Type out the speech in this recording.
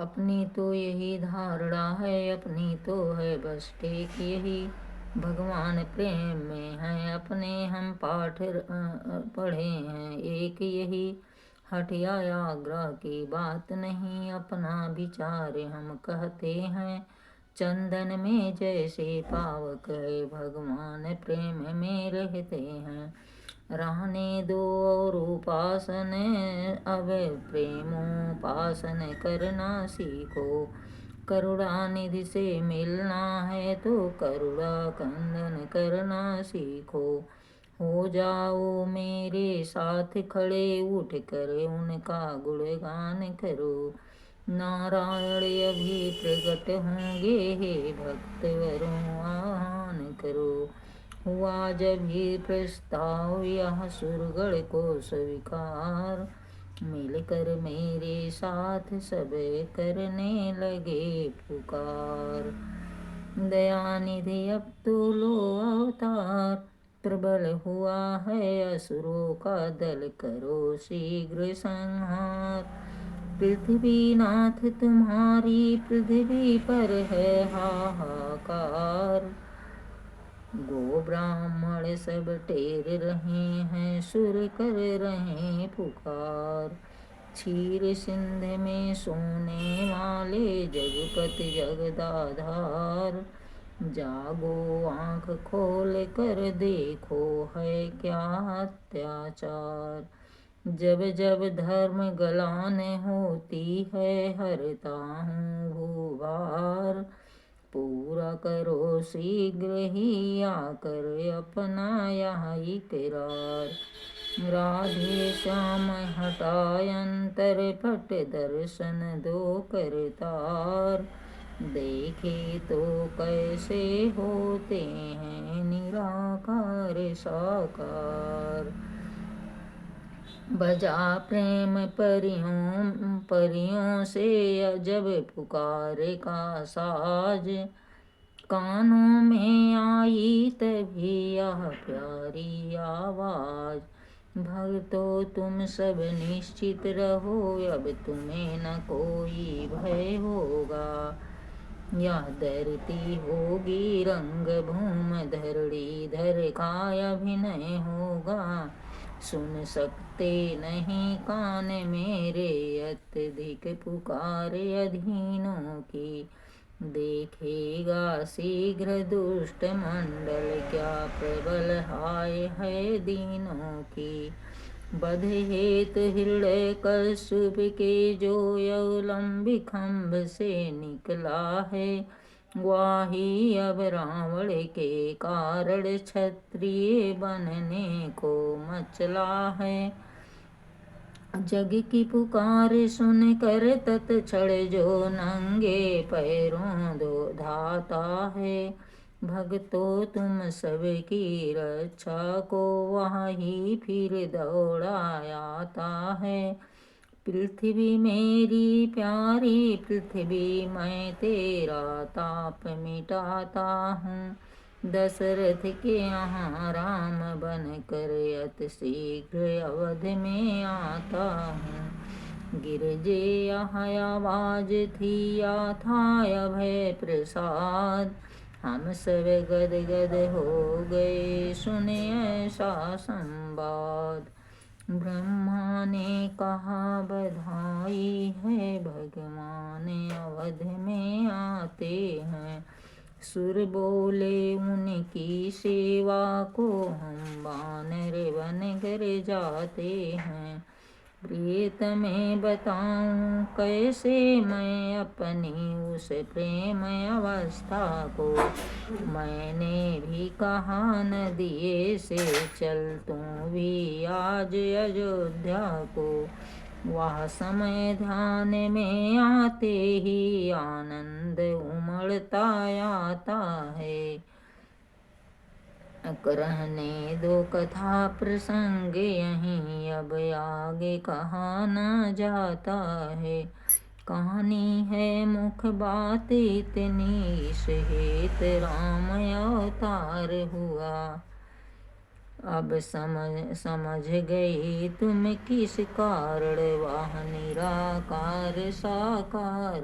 अपनी तो यही धारणा है, अपनी तो है बस टेक यही। भगवान प्रेम में हैं अपने, हम पाठ पढ़े हैं एक यही। हटिया आग्रह की बात नहीं, अपना विचार हम कहते हैं। चंदन में जैसे पावक है, भगवान प्रेम में रहते हैं। रहने दो और उपासन, अब प्रेमोपासन करना सीखो। करुणा निधि से मिलना है तो करुणा कंदन करना सीखो। हो जाओ मेरे साथ खड़े, उठ कर उनका गुणगान करो। नारायण अभी प्रकट होंगे, हे भक्तवरों आह्वान करो। हुआ जब ही प्रस्ताव यह सुरगण को स्वीकार, मिलकर मेरे साथ सब करने लगे पुकार। दयानिधि अब तो लो अवतार, प्रबल हुआ है असुरों का दल, करो शीघ्र संहार। पृथ्वीनाथ तुम्हारी पृथ्वी पर है हाहाकार। गो ब्राह्मण सब टेर रहे हैं, सुर कर रहे पुकार। क्षीर सिंध में सोने वाले जगपति जगदाधार। जागो आँख खोल कर देखो है क्या अत्याचार। जब जब धर्म गलान होती है, हरता हूँ भूभार। पूरा करो शीघ्र ही आकर अपना यह इकरार। राधे श्याम हटायंतर पट, दर्शन दो करतार। देखे तो कैसे होते हैं निराकार साकार। बजा प्रेम परियों से जब पुकारे का साज, कानों में आई तभी यह प्यारी आवाज। भक्तों तुम सब निश्चित रहो, अब तुम्हें न कोई भय होगा। यह धरती होगी रंग भूम, धरणीधर का अभिनय होगा। सुन सकते नहीं कान मेरे, अत्यधिक पुकारे अधीनों की। देखेगा शीघ्र दुष्ट मंडल, क्या प्रबल हाय है दीनों की। बध हेतु हृदय कश्यप के जो अवलंबी खंभ से निकला है, वाही अब रावण के कारण क्षत्रिय बनने को मचला है। जग की पुकार सुन कर तत्क्षण जो नंगे पैरों दो धाता है। भक्तों तुम सबकी रक्षा को वही फिर दौड़ायाता है। पृथ्वी मेरी प्यारी पृथ्वी, मैं तेरा ताप मिटाता हूँ। दशरथ के यहाँ राम बन कर अति शीघ्र अवध में आता हूँ। गिरजे यह आवाज थी या था अभय प्रसाद, हम सब गद गद हो गए सुने ऐसा संवाद। ब्रह्मा ने कहा बधाई है, भगवान अवध में आते हैं। सुर बोले उनकी सेवा को, हम वानर बन कर जाते हैं। प्रीत में बताऊं कैसे मैं अपनी उस प्रेम अवस्था को। मैंने भी कहा नदिये से चल, तू भी आज अयोध्या को। वह समय ध्यान में आते ही आनंद उमड़ता आता है। रहने दो कथा प्रसंग यहीं, अब आगे कहा न जाता है। कहानी है मुख बात इतनी, इस हेत राम अवतार हुआ। अब समझ गई तुम किस कारण, वह निराकार साकार